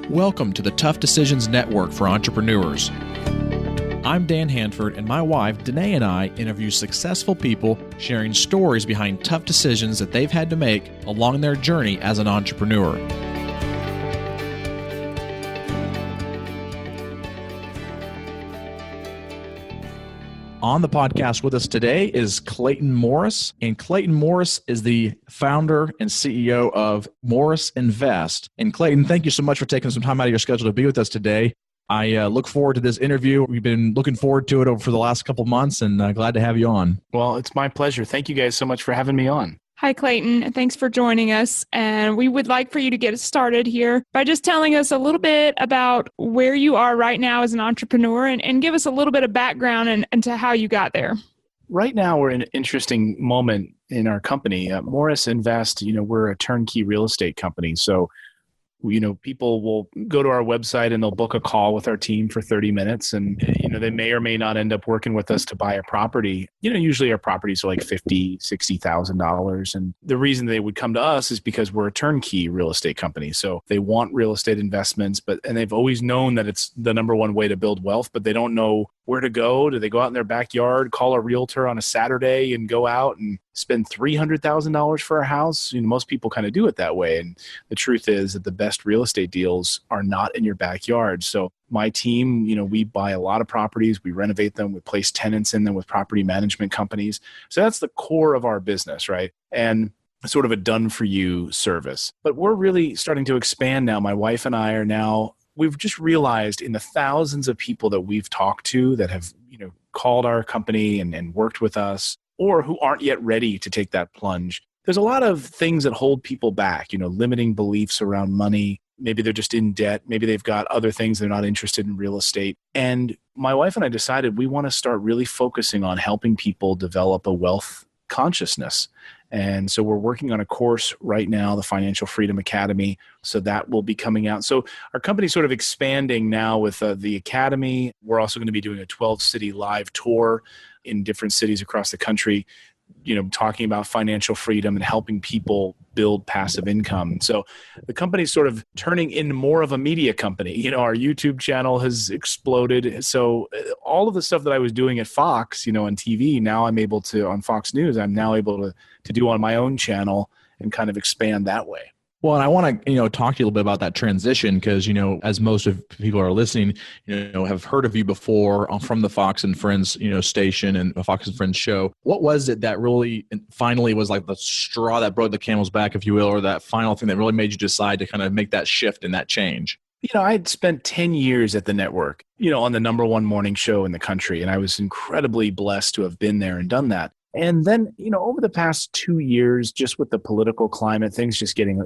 Welcome to the Tough Decisions Network for Entrepreneurs. I'm Dan Hanford, and my wife, Danae, and I interview successful people sharing stories behind tough decisions that they've had to make along their journey as an entrepreneur. On the podcast with us today is Clayton Morris, and Clayton Morris is the founder and CEO of Morris Invest. And Clayton, thank you so much for taking some time out of your schedule to be with us today. I look forward to this interview. We've been looking forward to it over the last couple of months, and glad to have you on. Well, it's my pleasure. Thank you guys so much for having me on. Hi, Clayton. Thanks for joining us. And we would like for you to get us started here by just telling us a little bit about where you are right now as an entrepreneur and give us a little bit of background into how you got there. Right now, we're in an interesting moment in our company. Morris Invest, we're a turnkey real estate company. So, people will go to our website and they'll book a call with our team for 30 minutes. And, they may or may not end up working with us to buy a property. Usually our properties are like $50,000, $60,000. And the reason they would come to us is because we're a turnkey real estate company. So they want real estate investments, and they've always known that it's the number one way to build wealth, but they don't know where to go. Do they go out in their backyard, call a realtor on a Saturday and go out and spend $300,000 for a house? Most people kind of do it that way. And the truth is that the best real estate deals are not in your backyard. So my team, we buy a lot of properties, we renovate them, we place tenants in them with property management companies. So that's the core of our business, right? And sort of a done-for-you service. But we're really starting to expand now. My wife and I are now, we've just realized in the thousands of people that we've talked to that have, called our company and worked with us, or who aren't yet ready to take that plunge. There's a lot of things that hold people back, limiting beliefs around money. Maybe they're just in debt. Maybe they've got other things. They're not interested in real estate. And my wife and I decided we want to start really focusing on helping people develop a wealth consciousness. And so we're working on a course right now, the Financial Freedom Academy. So that will be coming out. So our company's sort of expanding now with the Academy. We're also going to be doing a 12-city live tour in different cities across the country, talking about financial freedom and helping people build passive income. So the company's sort of turning into more of a media company. Our YouTube channel has exploded. So all of the stuff that I was doing at Fox, on TV, now I'm able to, on Fox News, I'm now able to do on my own channel and kind of expand that way. Well, and I want to, talk to you a little bit about that transition because, as most of people are listening, have heard of you before from the Fox and Friends, station and the Fox and Friends show. What was it that really finally was like the straw that broke the camel's back, if you will, or that final thing that really made you decide to kind of make that shift and that change? I'd spent 10 years at the network, on the number one morning show in the country. And I was incredibly blessed to have been there and done that. And then, over the past 2 years, just with the political climate, things just getting,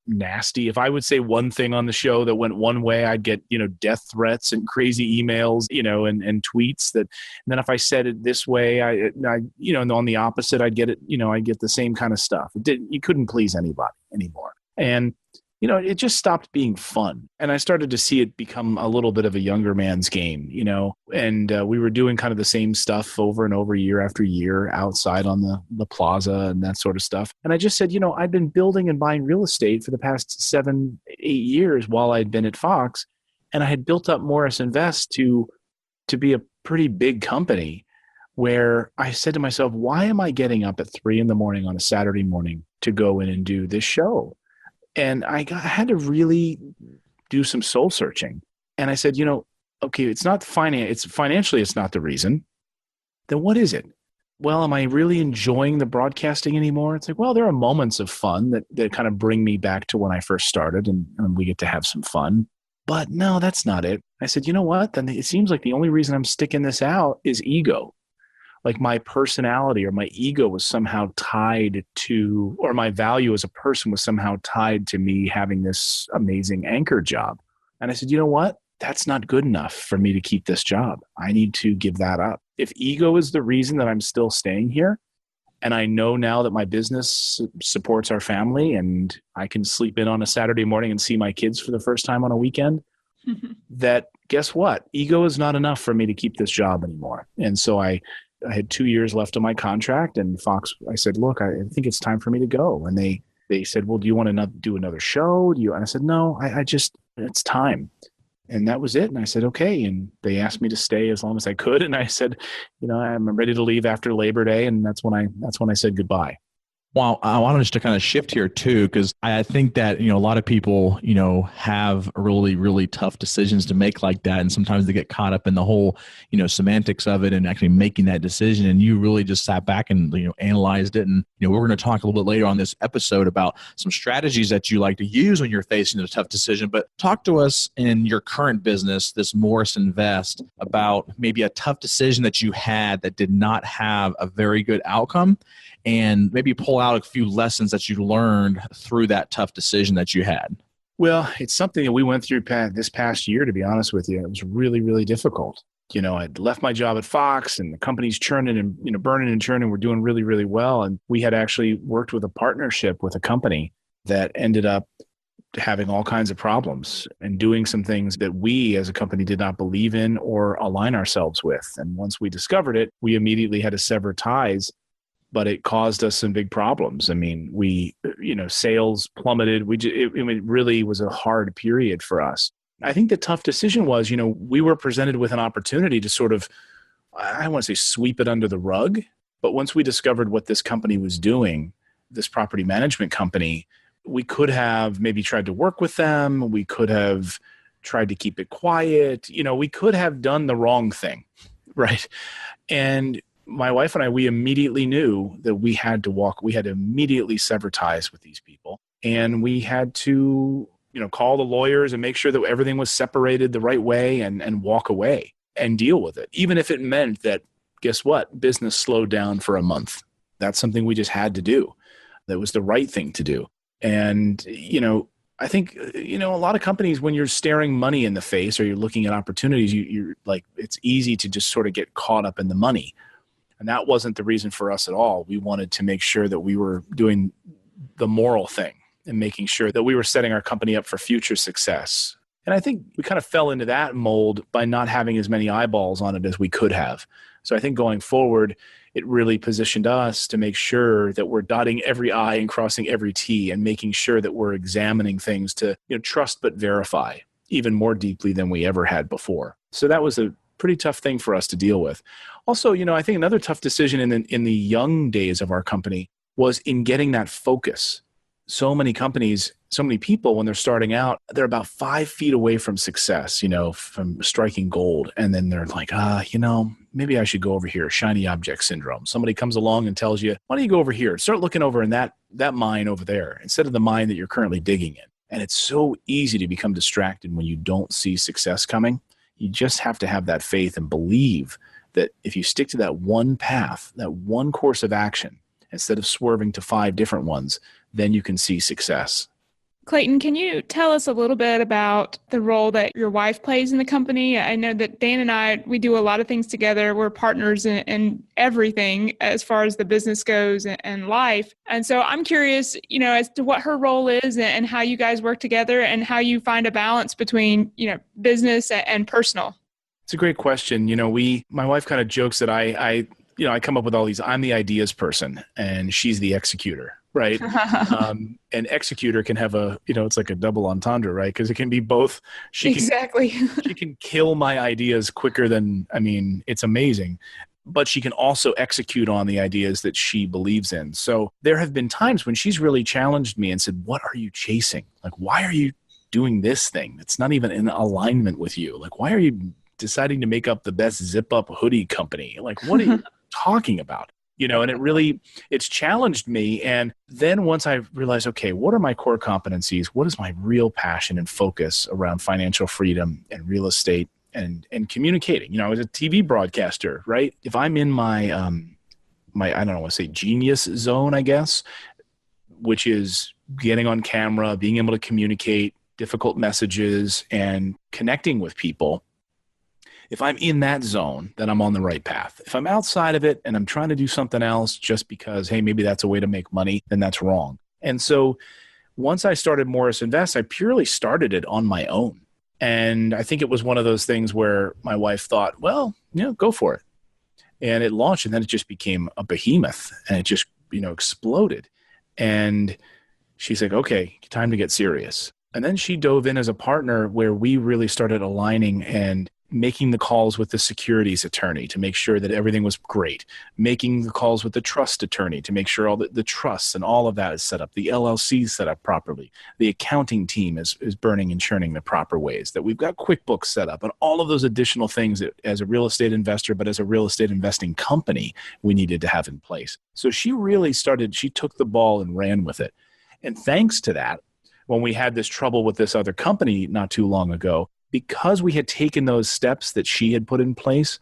nasty. If I would say one thing on the show that went one way, I'd get, death threats and crazy emails, and tweets that, and then if I said it this way, I and on the opposite, I'd get it, I'd get the same kind of stuff. You couldn't please anybody anymore. And it just stopped being fun. And I started to see it become a little bit of a younger man's game, and we were doing kind of the same stuff over and over, year after year, outside on the plaza and that sort of stuff. And I just said, I'd been building and buying real estate for the past 7-8 years while I'd been at Fox. And I had built up Morris Invest to be a pretty big company where I said to myself, why am I getting up at 3 a.m. on a Saturday morning to go in and do this show? And I had to really do some soul searching. And I said, okay, it's not financially, it's not the reason. Then what is it? Well, am I really enjoying the broadcasting anymore? It's like, well, there are moments of fun that kind of bring me back to when I first started and we get to have some fun. But no, that's not it. I said, you know what? Then it seems like the only reason I'm sticking this out is ego. Like my personality or my ego was somehow tied to, or my value as a person was somehow tied to me having this amazing anchor job. And I said, you know what? That's not good enough for me to keep this job. I need to give that up. If ego is the reason that I'm still staying here, and I know now that my business supports our family and I can sleep in on a Saturday morning and see my kids for the first time on a weekend, that guess what? Ego is not enough for me to keep this job anymore. And so I had 2 years left on my contract, and Fox, I said, look, I think it's time for me to go. And they said, well, do you want to do another show? And I said, no, I just, it's time. And that was it. And I said, okay. And they asked me to stay as long as I could. And I said, I'm ready to leave after Labor Day. And that's when I said goodbye. Well, I wanted just to kind of shift here too, because I think that, a lot of people, have really, really tough decisions to make like that. And sometimes they get caught up in the whole, semantics of it and actually making that decision. And you really just sat back and, analyzed it. And, we're going to talk a little bit later on this episode about some strategies that you like to use when you're facing a tough decision. But talk to us in your current business, this Morris Invest, about maybe a tough decision that you had that did not have a very good outcome, and maybe pull out a few lessons that you learned through that tough decision that you had. Well, it's something that we went through this past year, to be honest with you. It was really, really difficult. I'd left my job at Fox and the company's churning and, burning and churning. We're doing really, really well. And we had actually worked with a partnership with a company that ended up having all kinds of problems and doing some things that we as a company did not believe in or align ourselves with. And once we discovered it, we immediately had to sever ties. But it caused us some big problems. I mean, sales plummeted. It really was a hard period for us. I think the tough decision was, we were presented with an opportunity to sort of, I don't want to say sweep it under the rug, but once we discovered what this company was doing, this property management company, we could have maybe tried to work with them. We could have tried to keep it quiet. We could have done the wrong thing, right? And my wife and I, we immediately knew that we had to immediately sever ties with these people. And we had to, call the lawyers and make sure that everything was separated the right way and walk away and deal with it. Even if it meant that, guess what? Business slowed down for a month. That's something we just had to do. That was the right thing to do. And, I think, a lot of companies, when you're staring money in the face or you're looking at opportunities, you're like, it's easy to just sort of get caught up in the money. And that wasn't the reason for us at all. We wanted to make sure that we were doing the moral thing and making sure that we were setting our company up for future success. And I think we kind of fell into that mold by not having as many eyeballs on it as we could have. So I think going forward, it really positioned us to make sure that we're dotting every I and crossing every T and making sure that we're examining things to trust but verify even more deeply than we ever had before. So that was a pretty tough thing for us to deal with. Also, I think another tough decision in the young days of our company was in getting that focus. So many companies, so many people, when they're starting out, they're about 5 feet away from success, from striking gold. And then they're like, maybe I should go over here, shiny object syndrome. Somebody comes along and tells you, why don't you go over here? Start looking over in that mine over there instead of the mine that you're currently digging in. And it's so easy to become distracted when you don't see success coming. You just have to have that faith and believe that if you stick to that one path, that one course of action, instead of swerving to 5 different ones, then you can see success. Clayton, can you tell us a little bit about the role that your wife plays in the company? I know that Dan and I, we do a lot of things together. We're partners in everything as far as the business goes and life. And so I'm curious, as to what her role is and how you guys work together and how you find a balance between, business and personal. It's a great question. My wife kind of jokes that I come up with all these, I'm the ideas person and she's the executor, right? An executor can have it's like a double entendre, right? Because it can be both. She can kill my ideas quicker than, it's amazing. But she can also execute on the ideas that she believes in. So there have been times when she's really challenged me and said, what are you chasing? Like, why are you doing this thing? It's not even in alignment with you. Like, why are you deciding to make up the best zip-up hoodie company? Like, what are you talking about? And it's challenged me. And then once I realized, okay, what are my core competencies? What is my real passion and focus around financial freedom and real estate and communicating? I was a TV broadcaster, right? If I'm in my, I don't want to say genius zone, I guess, which is getting on camera, being able to communicate difficult messages and connecting with people, if I'm in that zone, then I'm on the right path. If I'm outside of it and I'm trying to do something else just because, hey, maybe that's a way to make money, then that's wrong. And so once I started Morris Invest, I purely started it on my own. And I think it was one of those things where my wife thought, well, go for it. And it launched, and then it just became a behemoth, and it just, exploded. And she's like, okay, time to get serious. And then she dove in as a partner where we really started aligning and making the calls with the securities attorney to make sure that everything was great, making the calls with the trust attorney to make sure all the trusts and all of that is set up, the LLC is set up properly, the accounting team is burning and churning the proper ways, that we've got QuickBooks set up, and all of those additional things that as a real estate investor, but as a real estate investing company, we needed to have in place. So she took the ball and ran with it. And thanks to that, when we had this trouble with this other company not too long ago, because we had taken those steps that she had put in place,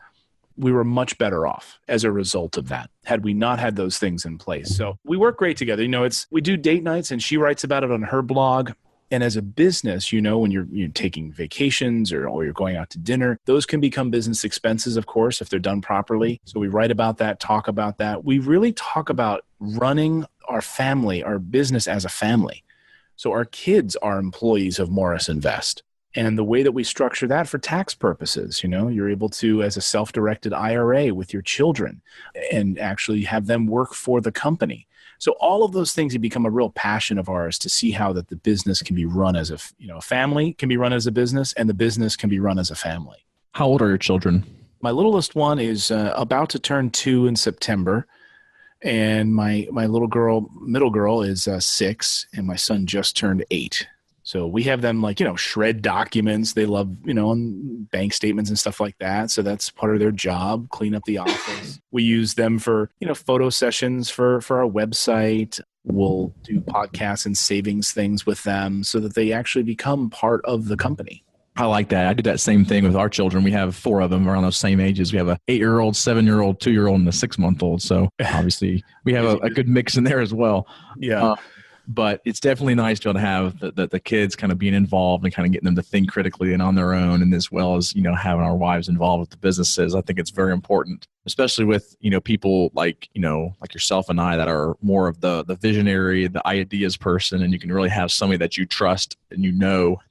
we were much better off as a result of that, had we not had those things in place. So we work great together. We do date nights, and she writes about it on her blog. And as a business, when you're taking vacations or you're going out to dinner, those can become business expenses, of course, if they're done properly. So we write about that, talk about that. We really talk about running our family, our business as a family. So our kids are employees of Morris Invest. And the way that we structure that for tax purposes, you're able to, as a self-directed IRA with your children, and actually have them work for the company. So all of those things have become a real passion of ours to see how that the business can be run as a family can be run as a business, and the business can be run as a family. How old are your children? My littlest one is about to turn 2 in September. And my middle girl is 6, and my son just turned 8. So we have them shred documents. They love, bank statements and stuff like that. So that's part of their job, clean up the office. We use them for, photo sessions for our website. We'll do podcasts and savings things with them so that they actually become part of the company. I like that. I did that same thing with our children. We have 4 of them around those same ages. We have a 8-year-old, 7-year-old, 2-year-old, and a 6-month-old. So obviously we have a good mix in there as well. Yeah. But it's definitely nice to be able to have the kids kind of being involved and kind of getting them to think critically and on their own, and as well as, having our wives involved with the businesses. I think it's very important, especially with, people like yourself and I that are more of the visionary, the ideas person, and you can really have somebody that you trust and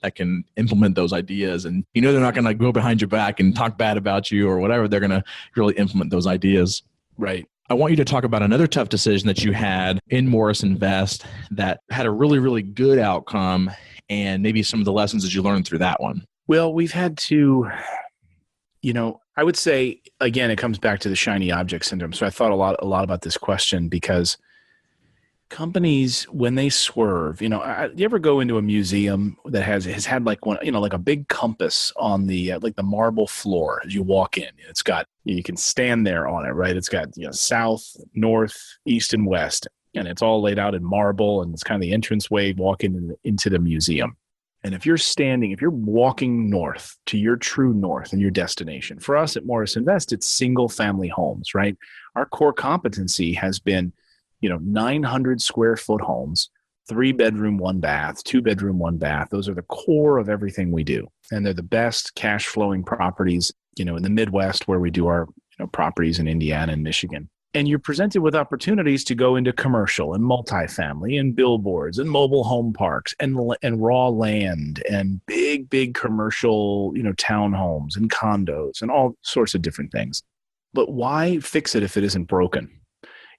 that can implement those ideas, and they're not going to go behind your back and talk bad about you or whatever. They're going to really implement those ideas. Right. I want you to talk about another tough decision that you had in Morris Invest that had a really, really good outcome, and maybe some of the lessons that you learned through that one. Well, we've had to, I would say, again, it comes back to the shiny object syndrome. So I thought a lot about this question, because companies, when they swerve, you ever go into a museum that has had like one, like a big compass on the like the marble floor as you walk in. It's got, you can stand there on it, right? It's got south, north, east, and west, and it's all laid out in marble, and it's kind of the entranceway walking into the museum. And if you're walking north to your true north and your destination, for us at Morris Invest, it's single family homes, right? Our core competency has been 900 square foot homes, 3-bedroom, 1-bath, 2-bedroom, 1-bath. Those are the core of everything we do. And they're the best cash flowing properties, in the Midwest, where we do our properties in Indiana and Michigan. And you're presented with opportunities to go into commercial and multifamily and billboards and mobile home parks and raw land and big commercial, townhomes and condos and all sorts of different things. But why fix it if it isn't broken?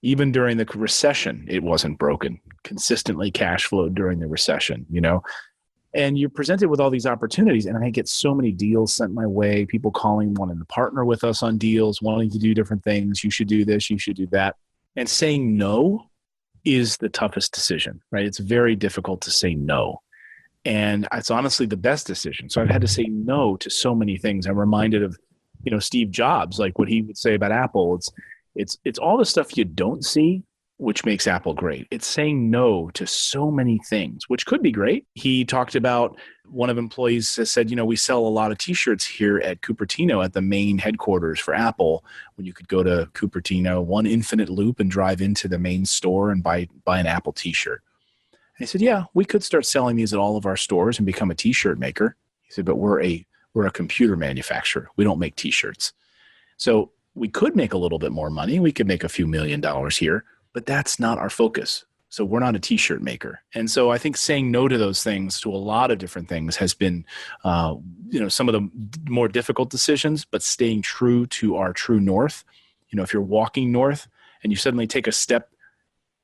Even during the recession, it wasn't broken. Consistently cash flowed during the recession, And you're presented with all these opportunities, and I get so many deals sent my way, people calling, wanting to partner with us on deals, wanting to do different things. You should do this, you should do that. And saying no is the toughest decision, right? It's very difficult to say no. And it's honestly the best decision. So I've had to say no to so many things. I'm reminded of, Steve Jobs, like what he would say about Apple. It's all the stuff you don't see, which makes Apple great. It's saying no to so many things, which could be great. He talked about, one of employees said, we sell a lot of T-shirts here at Cupertino at the main headquarters for Apple. When you could go to Cupertino, one infinite loop, and drive into the main store and buy an Apple T-shirt. And he said, yeah, we could start selling these at all of our stores and become a T-shirt maker. He said, but we're a computer manufacturer. We don't make T-shirts. So we could make a little bit more money. We could make a few $1 million here, but that's not our focus. So we're not a T-shirt maker. And so I think saying no to those things, to a lot of different things, has been, some of the more difficult decisions, but staying true to our true north. If you're walking north and you suddenly take a step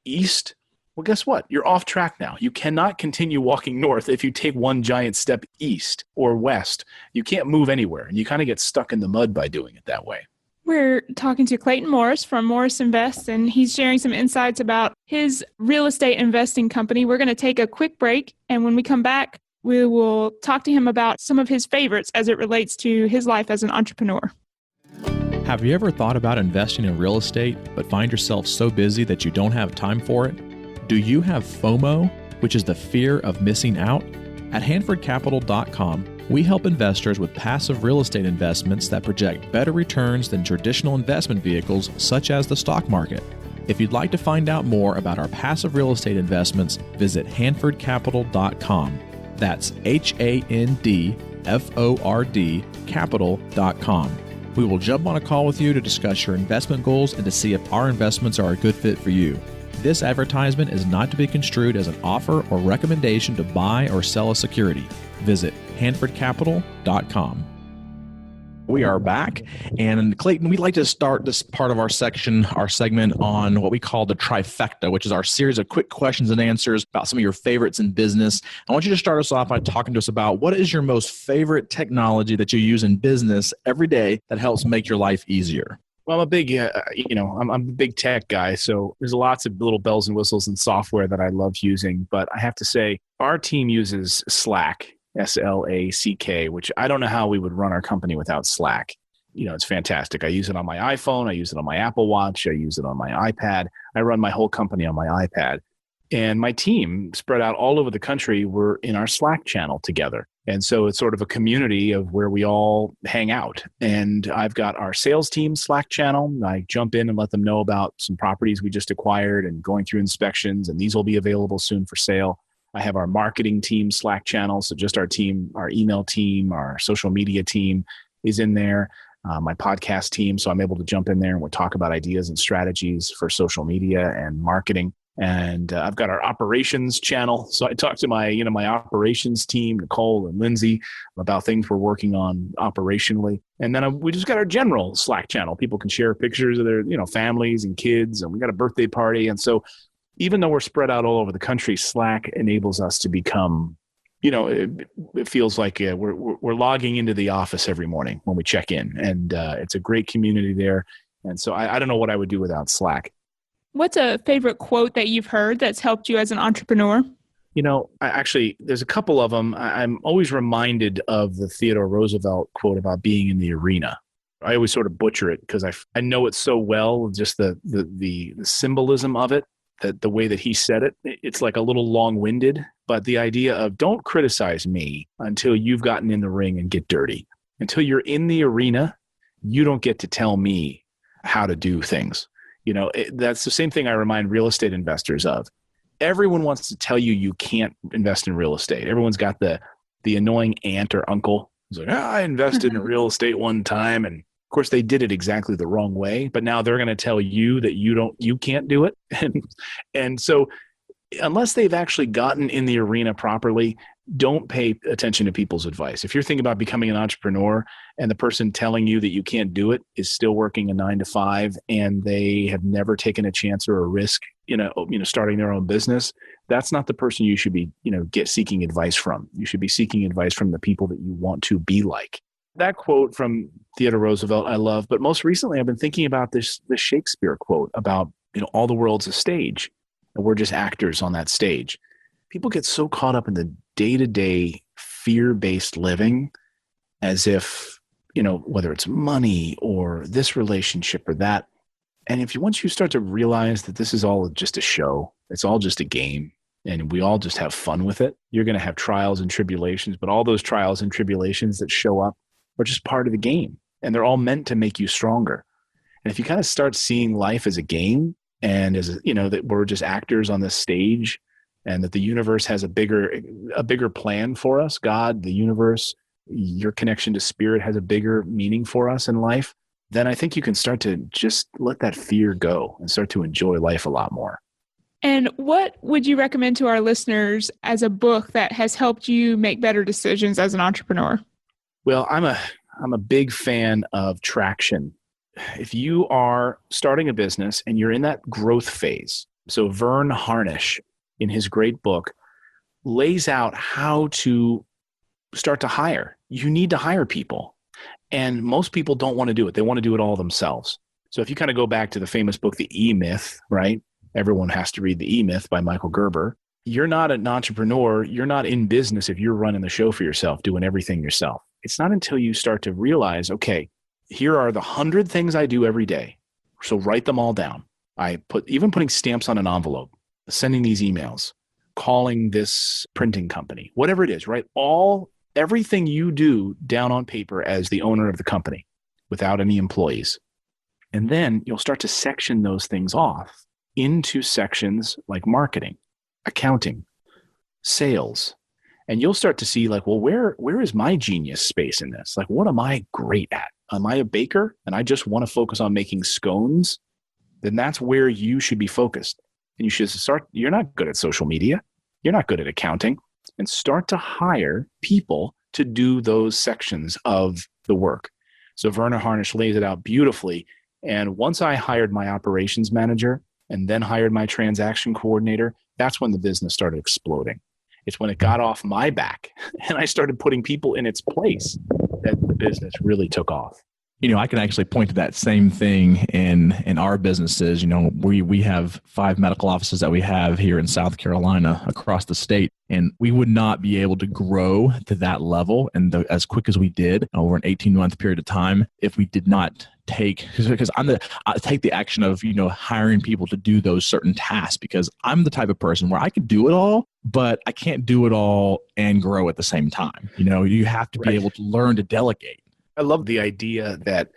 east, Well, guess what? You're off track now. You cannot continue walking north if you take one giant step east or west. You can't move anywhere, and you kind of get stuck in the mud by doing it that way. We're talking to Clayton Morris from Morris Invest, and he's sharing some insights about his real estate investing company. We're going to take a quick break, and when we come back, we will talk to him about some of his favorites as it relates to his life as an entrepreneur. Have you ever thought about investing in real estate, but find yourself so busy that you don't have time for it? Do you have FOMO, which is the fear of missing out? At HanfordCapital.com, we help investors with passive real estate investments that project better returns than traditional investment vehicles such as the stock market. If you'd like to find out more about our passive real estate investments, visit HanfordCapital.com. That's HANDFORD Capital.com. We will jump on a call with you to discuss your investment goals and to see if our investments are a good fit for you. This advertisement is not to be construed as an offer or recommendation to buy or sell a security. Visit HanfordCapital.com. We are back. And Clayton, we'd like to start this part of our segment on what we call the trifecta, which is our series of quick questions and answers about some of your favorites in business. I want you to start us off by talking to us about what is your most favorite technology that you use in business every day that helps make your life easier? Well, I'm a big, I'm a big tech guy, so there's lots of little bells and whistles and software that I love using. But I have to say, our team uses Slack, SLACK, which I don't know how we would run our company without Slack. It's fantastic. I use it on my iPhone. I use it on my Apple Watch. I use it on my iPad. I run my whole company on my iPad. And my team, spread out all over the country, we're in our Slack channel together. And so it's sort of a community of where we all hang out. And I've got our sales team Slack channel. I jump in and let them know about some properties we just acquired and going through inspections, and these will be available soon for sale. I have our marketing team Slack channel. So just our team, our email team, our social media team is in there. My podcast team. So I'm able to jump in there and we'll talk about ideas and strategies for social media and marketing. And I've got our operations channel. So I talk to my operations team, Nicole and Lindsay, about things we're working on operationally. And then we just got our general Slack channel. People can share pictures of their, families and kids, and we got a birthday party. And so even though we're spread out all over the country, Slack enables us to become, it feels like we're logging into the office every morning when we check in. And it's a great community there. And so I don't know what I would do without Slack. What's a favorite quote that you've heard that's helped you as an entrepreneur? There's a couple of them. I'm always reminded of the Theodore Roosevelt quote about being in the arena. I always sort of butcher it because I know it so well, just the symbolism of it, that the way that he said it, it's like a little long-winded, but the idea of don't criticize me until you've gotten in the ring and get dirty. Until you're in the arena, you don't get to tell me how to do things. That's the same thing I remind real estate investors of. Everyone wants to tell you can't invest in real estate. Everyone's got the annoying aunt or uncle who's like, I invested in real estate one time. And of course they did it exactly the wrong way, but now they're going to tell you that you can't do it. And so unless they've actually gotten in the arena properly, don't pay attention to people's advice. If you're thinking about becoming an entrepreneur and the person telling you that you can't do it is still working a 9-to-5 and they have never taken a chance or a risk, starting their own business, that's not the person you should be, seeking advice from. You should be seeking advice from the people that you want to be like. That quote from Theodore Roosevelt I love, but most recently I've been thinking about the Shakespeare quote about, all the world's a stage and we're just actors on that stage. People get so caught up in the day-to-day fear-based living as if, whether it's money or this relationship or that. And once you start to realize that this is all just a show, it's all just a game, and we all just have fun with it, you're going to have trials and tribulations, but all those trials and tribulations that show up are just part of the game, and they're all meant to make you stronger. And if you kind of start seeing life as a game and as, that we're just actors on this stage, and that the universe has a bigger plan for us. God, the universe, your connection to spirit has a bigger meaning for us in life. Then I think you can start to just let that fear go and start to enjoy life a lot more. And what would you recommend to our listeners as a book that has helped you make better decisions as an entrepreneur? Well, I'm a big fan of Traction. If you are starting a business and you're in that growth phase, So Vern Harnish, in his great book, lays out how to start to hire. You need to hire people. And most people don't want to do it. They want to do it all themselves. So if you kind of go back to the famous book, The E-Myth, right? Everyone has to read The E-Myth by Michael Gerber. You're not an entrepreneur. You're not in business if you're running the show for yourself, doing everything yourself. It's not until you start to realize, okay, here are the 100 things I do every day. So write them all down. Even putting stamps on an envelope, sending these emails, calling this printing company, whatever it is, right? Everything you do down on paper as the owner of the company without any employees. And then you'll start to section those things off into sections like marketing, accounting, sales. And you'll start to see like, well, where is my genius space in this? Like, what am I great at? Am I a baker and I just want to focus on making scones? Then that's where you should be focused. And you should you're not good at social media. You're not good at accounting. And start to hire people to do those sections of the work. So Werner Harnish lays it out beautifully. And once I hired my operations manager and then hired my transaction coordinator, that's when the business started exploding. It's when it got off my back and I started putting people in its place that the business really took off. I can actually point to that same thing in our businesses. We have 5 medical offices that we have here in South Carolina across the state, and we would not be able to grow to that level and as quick as we did over an 18-month period of time if we did not take the action of hiring people to do those certain tasks, because I'm the type of person where I could do it all, but I can't do it all and grow at the same time. You have to be able to learn to delegate. I love the idea that,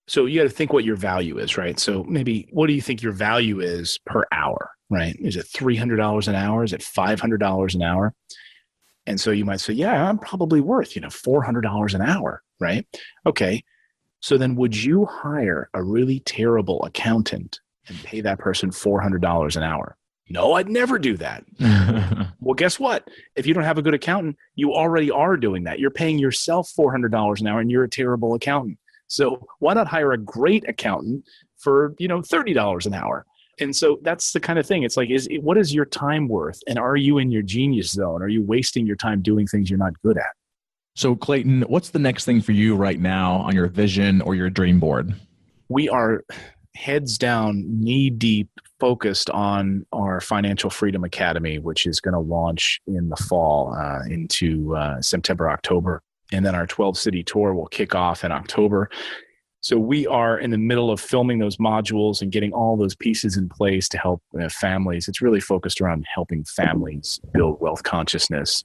so you got to think what your value is, right? So maybe what do you think your value is per hour, right? Is it $300 an hour? Is it $500 an hour? And so you might say, yeah, I'm probably worth, $400 an hour, right? Okay. So then would you hire a really terrible accountant and pay that person $400 an hour? No, I'd never do that. Well, guess what? If you don't have a good accountant, you already are doing that. You're paying yourself $400 an hour and you're a terrible accountant. So why not hire a great accountant for, $30 an hour? And so that's the kind of thing. It's like, what is your time worth? And are you in your genius zone? Are you wasting your time doing things you're not good at? So Clayton, what's the next thing for you right now on your vision or your dream board? We are heads down, knee deep, focused on our Financial Freedom Academy, which is going to launch in the fall into September, October. And then our 12-city tour will kick off in October. So we are in the middle of filming those modules and getting all those pieces in place to help families. It's really focused around helping families build wealth consciousness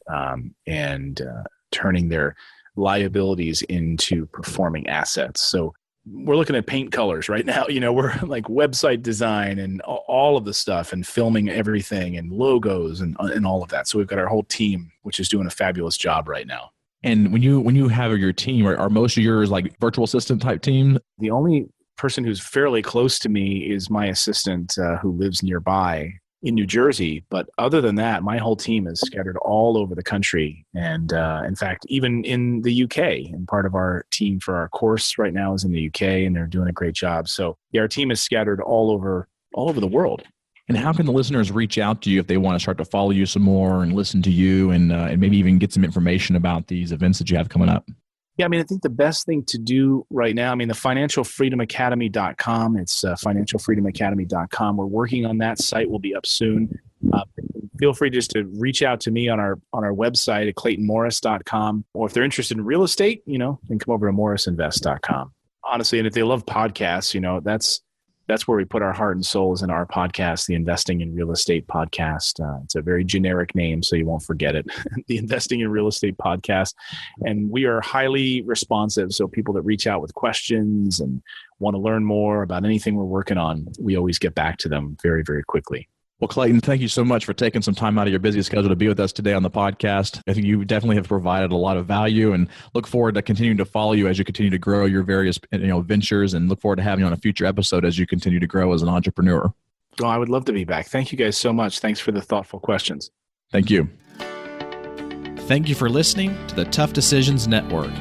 and turning their liabilities into performing assets. So we're looking at paint colors right now. We're like website design and all of the stuff and filming everything and logos and all of that. So we've got our whole team, which is doing a fabulous job right now. And when you have your team, are most of yours like virtual assistant type team? The only person who's fairly close to me is my assistant who lives nearby in New Jersey. But other than that, my whole team is scattered all over the country. And in fact, even in the UK, and part of our team for our course right now is in the UK, and they're doing a great job. So yeah, our team is scattered all over the world. And how can the listeners reach out to you if they want to start to follow you some more and listen to you and maybe even get some information about these events that you have coming up? Yeah, I think the best thing to do right now, the financialfreedomacademy.com, it's financialfreedomacademy.com. We're working on that. Site will be up soon. Feel free just to reach out to me on our website at claytonmorris.com. Or if they're interested in real estate, then come over to morrisinvest.com. Honestly, and if they love podcasts, that's where we put our heart and soul is in our podcast, the Investing in Real Estate Podcast. It's a very generic name, so you won't forget it. The Investing in Real Estate Podcast. And we are highly responsive. So people that reach out with questions and want to learn more about anything we're working on, we always get back to them very, very quickly. Well, Clayton, thank you so much for taking some time out of your busy schedule to be with us today on the podcast. I think you definitely have provided a lot of value and look forward to continuing to follow you as you continue to grow your various ventures, and look forward to having you on a future episode as you continue to grow as an entrepreneur. Well, I would love to be back. Thank you guys so much. Thanks for the thoughtful questions. Thank you. Thank you for listening to the Tough Decisions Network.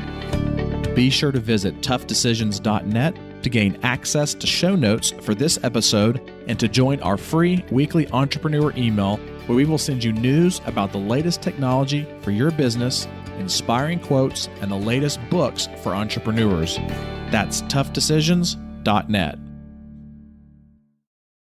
Be sure to visit toughdecisions.net to gain access to show notes for this episode and to join our free weekly entrepreneur email where we will send you news about the latest technology for your business, inspiring quotes, and the latest books for entrepreneurs. That's toughdecisions.net.